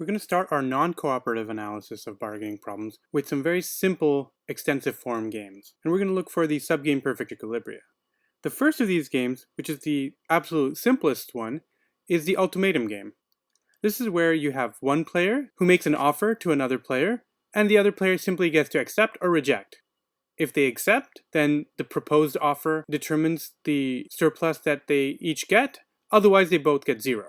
We're going to start our non-cooperative analysis of bargaining problems with some very simple extensive form games. And we're going to look for the subgame perfect equilibria. The first of these games, which is the absolute simplest one, is the ultimatum game. This is where you have one player who makes an offer to another player, and the other player simply gets to accept or reject. If they accept, then the proposed offer determines the surplus that they each get, otherwise they both get zero.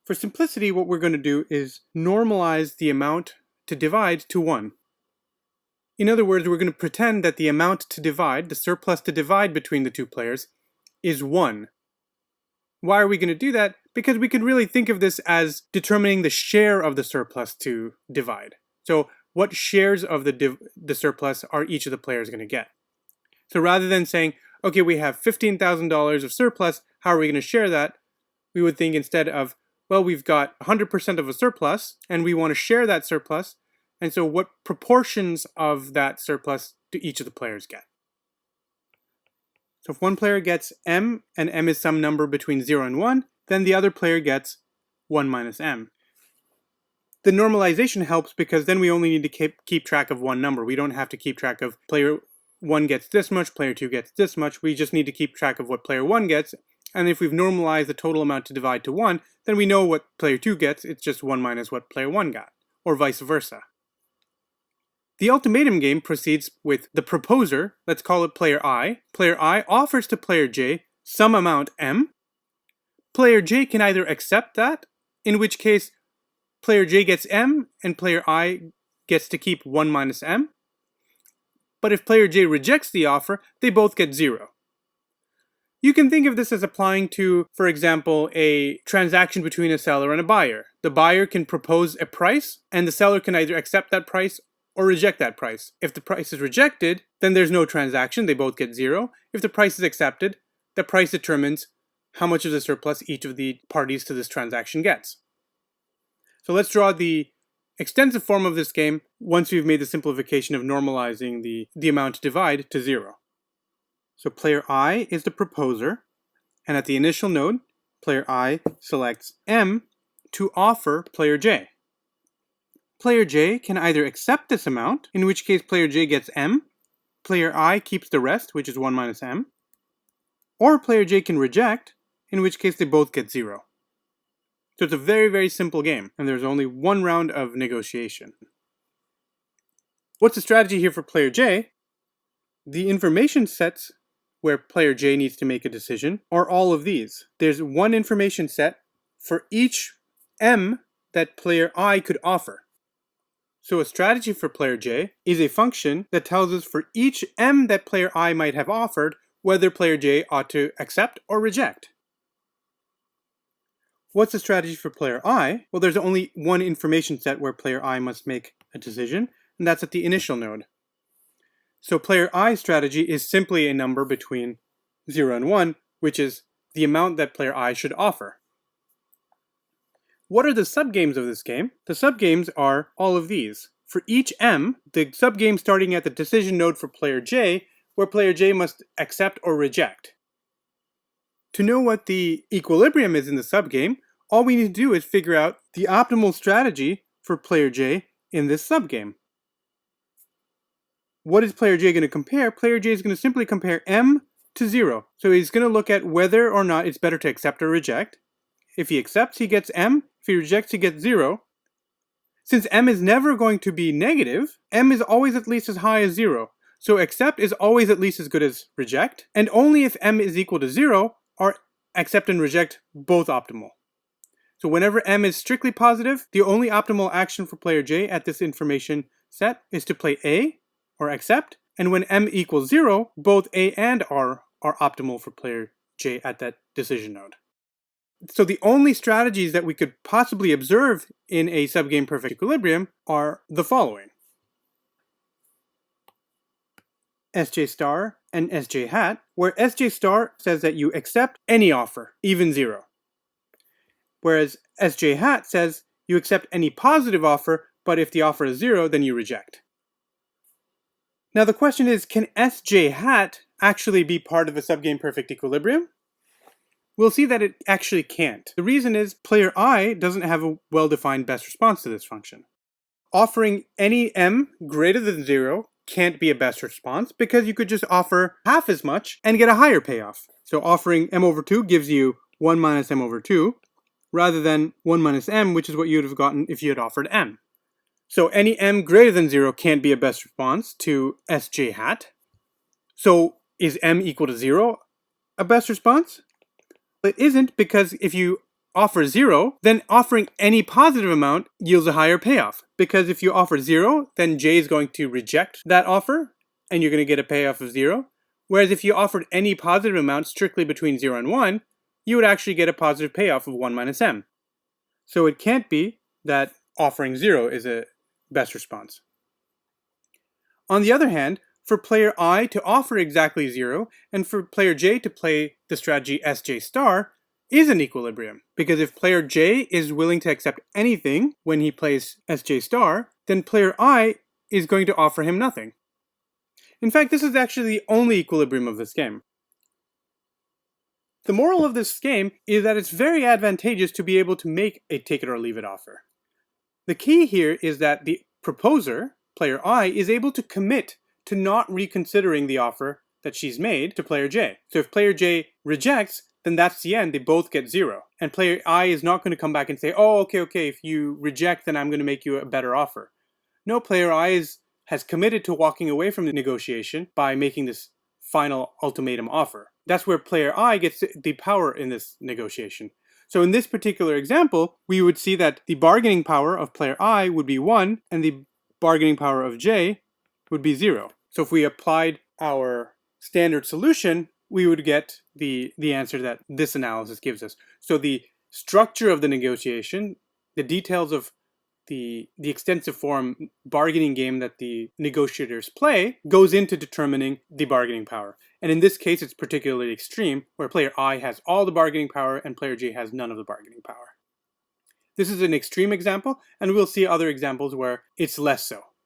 For simplicity, what we're going to do is normalize the amount to divide to 1. In other words, we're going to pretend that the amount to divide, the surplus to divide between the two players, is 1. Why are we going to do that? Because we could really think of this as determining the share of the surplus to divide. So what shares of the surplus are each of the players going to get? So rather than saying, okay, we have $15,000 of surplus, how are we going to share that? We would think instead of, well, we've got 100% of a surplus, and we want to share that surplus, and so what proportions of that surplus do each of the players get? So if one player gets m, and m is some number between 0 and 1, then the other player gets 1 minus m. The normalization helps because then we only need to keep track of one number. We don't have to keep track of player 1 gets this much, player 2 gets this much. We just need to keep track of what player 1 gets. And if we've normalized the total amount to divide to 1, then we know what player 2 gets. It's just 1 minus what player 1 got, or vice versa. The ultimatum game proceeds with the proposer, let's call it player I. Player I offers to player J some amount m. Player J can either accept that, in which case player J gets m and player I gets to keep 1 minus m. But if player J rejects the offer, they both get 0. You can think of this as applying to, for example, a transaction between a seller and a buyer. The buyer can propose a price, and the seller can either accept that price or reject that price. If the price is rejected, then there's no transaction, they both get 0. If the price is accepted, the price determines how much of the surplus each of the parties to this transaction gets. So let's draw the extensive form of this game once we've made the simplification of normalizing the amount to divide to 0. So player I is the proposer, and at the initial node, player I selects m to offer player J. Player J can either accept this amount, in which case player J gets m, player I keeps the rest, which is 1 minus m, or player J can reject, in which case they both get 0. So it's a very, very simple game, and there's only one round of negotiation. What's the strategy here for player J? The information sets where player J needs to make a decision are all of these. There's one information set for each m that player I could offer. So a strategy for player J is a function that tells us for each m that player I might have offered whether player J ought to accept or reject. What's the strategy for player I? Well, there's only one information set where player I must make a decision, and that's at the initial node. So player I's strategy is simply a number between 0 and 1, which is the amount that player I should offer. What are the subgames of this game? The subgames are all of these. For each m, the subgame starting at the decision node for player J, where player J must accept or reject. To know what the equilibrium is in the subgame, all we need to do is figure out the optimal strategy for player J in this subgame. What is player J going to compare? Player J is going to simply compare m to 0. So he's going to look at whether or not it's better to accept or reject. If he accepts, he gets m. If he rejects, he gets 0. Since m is never going to be negative, m is always at least as high as 0. So accept is always at least as good as reject. And only if m is equal to 0 are accept and reject both optimal. So whenever m is strictly positive, the only optimal action for player J at this information set is to play A, or accept, and when m equals 0, both A and R are optimal for player J at that decision node. So the only strategies that we could possibly observe in a subgame perfect equilibrium are the following. Sj star and Sj hat, where Sj star says that you accept any offer, even 0. Whereas Sj hat says you accept any positive offer, but if the offer is 0, then you reject. Now the question is, can Sj hat actually be part of a subgame perfect equilibrium? we'll see that it actually can't. The reason is player I doesn't have a well-defined best response to this function. Offering any m greater than 0 can't be a best response because you could just offer half as much and get a higher payoff. So offering m over 2 gives you 1 minus m over 2 rather than 1 minus m, which is what you would have gotten if you had offered m. So any m greater than 0 can't be a best response to sj hat. So is m equal to 0 a best response? It isn't, because if you offer 0, then offering any positive amount yields a higher payoff. Because if you offer 0, then j is going to reject that offer, and you're going to get a payoff of 0. Whereas if you offered any positive amount strictly between 0 and 1, you would actually get a positive payoff of 1 minus m. So it can't be that offering 0 is a best response. On the other hand, for player I to offer exactly 0 and for player J to play the strategy Sj star is an equilibrium. Because if player J is willing to accept anything when he plays Sj star, then player I is going to offer him nothing. In fact, this is actually the only equilibrium of this game. The moral of this game is that it's very advantageous to be able to make a take it or leave it offer. The key here is that the proposer, player I, is able to commit to not reconsidering the offer that she's made to player J. So if player J rejects, then that's the end, they both get 0. And player I is not going to come back and say, oh, okay, if you reject, then I'm going to make you a better offer. No, player I has committed to walking away from the negotiation by making this final ultimatum offer. That's where player I gets the power in this negotiation. So in this particular example, we would see that the bargaining power of player I would be 1, and the bargaining power of J would be 0. So if we applied our standard solution, we would get the answer that this analysis gives us. So the structure of the negotiation, the details of the extensive form bargaining game that the negotiators play goes into determining the bargaining power. And in this case, it's particularly extreme, where player I has all the bargaining power and player J has none of the bargaining power. This is an extreme example, and we'll see other examples where it's less so.